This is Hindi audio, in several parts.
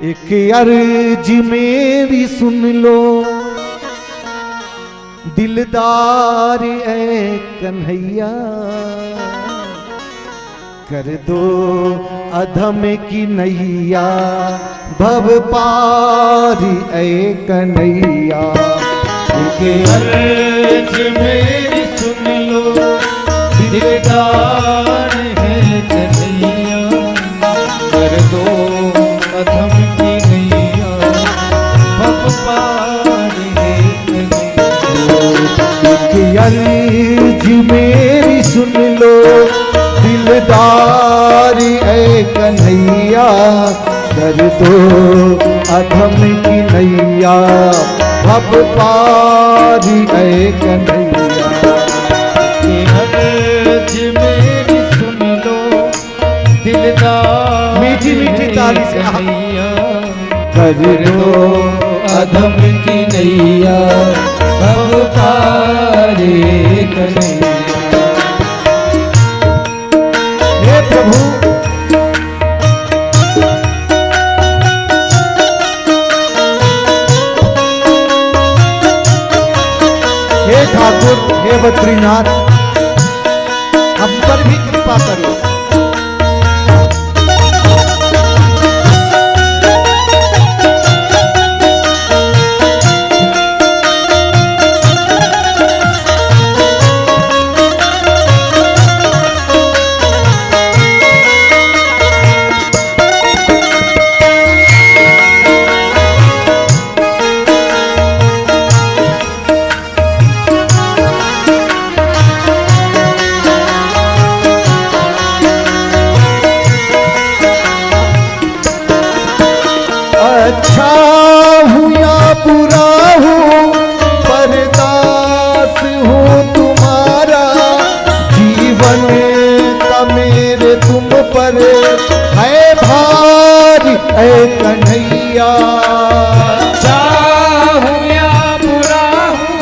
एक अर्ज मेरी सुन लो दिलदार ए कन्हैया, कर दो अधम की नैया भव पार ए कन्हैया। एक अर्ज मेरी सुन लो दिलदार है कन्हैया, कर दो अधम की नैया भव पार है कन्हैया। अर्ज मेरी सुन लो दिलदार ए कन्हैया, कर दो अधम की नैया भव पार है कन्हैया। अर्ज मेरी सुन लो दिलदार मीठी मीठी ताली से कन्हैया, कर दो अधम की नैया भव पार है कन्हैया। हे प्रभु हे ठाकुर हे बद्रीनाथ, हम पर भी कृपा करो। अच्छा हूँ या बुरा हूँ परदास हूँ तुम्हारा, जीवन का मेरे तुम पर है भार है कन्हैया। अच्छा हूँ या बुरा हूँ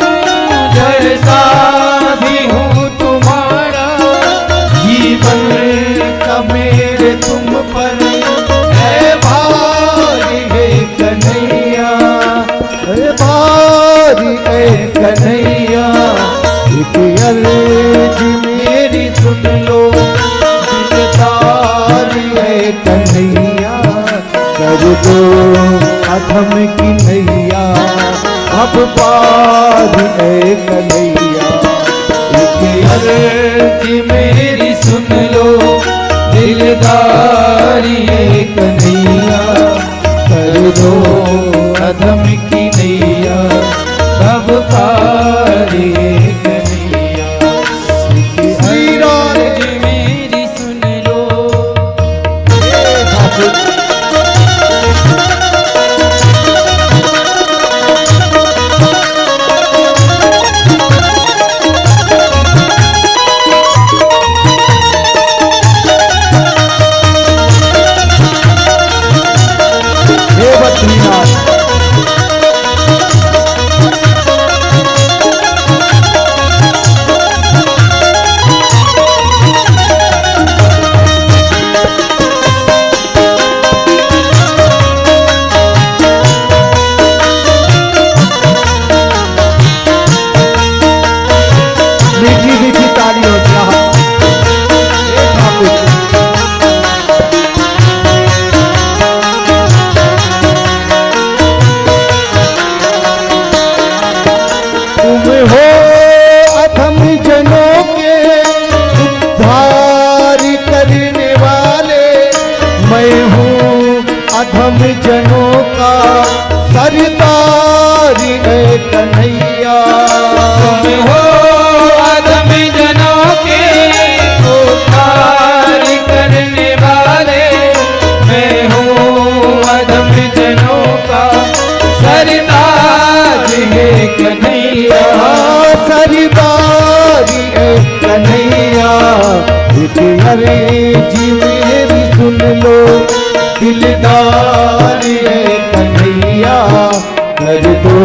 जैसा भी हूँ तुम्हारा, जीवन का मेरे तुम पर है भार कन्हैया, बारी ए कन्हैया। एक अर्ज मेरी सुन लो दिलदार ए कन्हैया, कर दो अधम की नैया भव पार ए कन्हैया। एक अर्ज मेरी सुन लो दिलदार ए कन्हैया, कर दो अधम की नैया भव पार है कन्हैया। श्री राम मेरी सुन लो हे बद्रीनाथ। मीठी मीठी ताली हो रहा तुम हो अधम जनों के उद्धार करने वाले, मैं हूँ अधम जनों का सरदार है कन्हैया। तुम हो अधम जनों के उद्धार करने वाले, मैं हूँ अधम जनों का सरदार है कन्हैया। सरदार है कन्हैया। एक अर्ज मेरी सुन लो दिलदार है कन्हैया, कर दो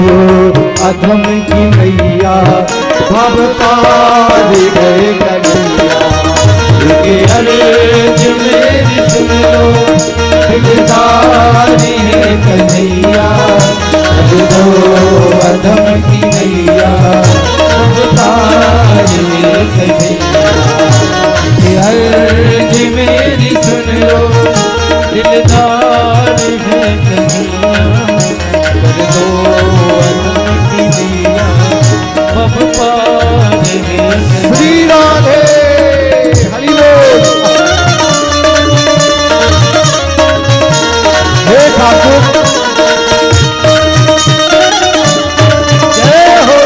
अधम की नैया भव पार है कन्हैया। एक अर्ज मेरी सुन लो दिलदारी है कन्हैया, कर दो अधम की नैया, तारे कन्हैया। अर्ज मेरी सुन लो, दिलदार है कन्हैया, कर दो अधम की नैया, अब पार है श्री राधे। हरि बोल। हे ठाकुर जय हो।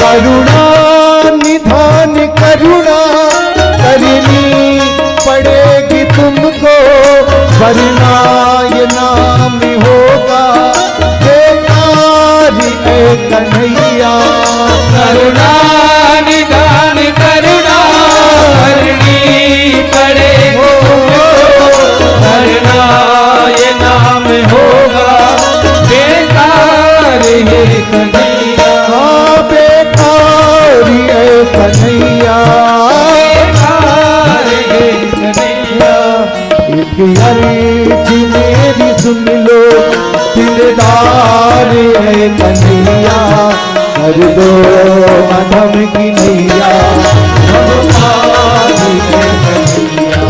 करुणा निधान करुणा करनी पड़ेगी तुमको, वरना ये नाम होगा बेकार है कन्हैया। करुणा निधान करुणा करनी पड़ेगी तुमको, वरना ये नाम होगा बेकार है कन्हैया। कन्हैया कन्हैया, एक अर्ज मेरी सुन लो, दिलदार है कन्हैया, कर दो अधम की नैया, अब पार है कन्हैया।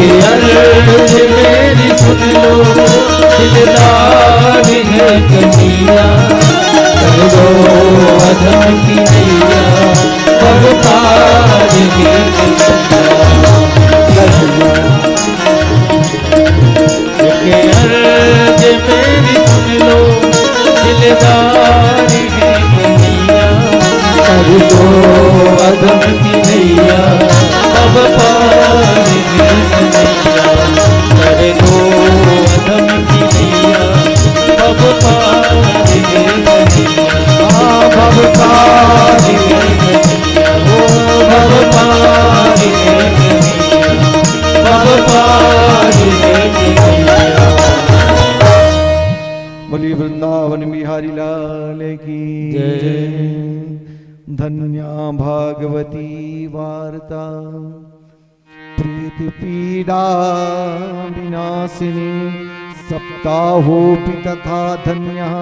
एक अर्ज मेरी सुन लो, दिलदार है कन्हैया, कर दो अधम की नैया, अब पार है कन्हैया। एक अर्ज मेरी सुन लो, दिलदार है कन्हैया, कर दो अधम की नैया, अब पार है कन्हैया, कर दो अधम की नैया, अब पार है कन्हैया, अब पार है कन्हैया, अब पार है कन्हैया, अब पार है कन्हैया। बोलिए वृंदावन बिहारी लाल की जय। धन्या भागवती वार्ता, प्रीति पीड़ा विनाशिनी, सप्ताहोऽपि तथा धन्यः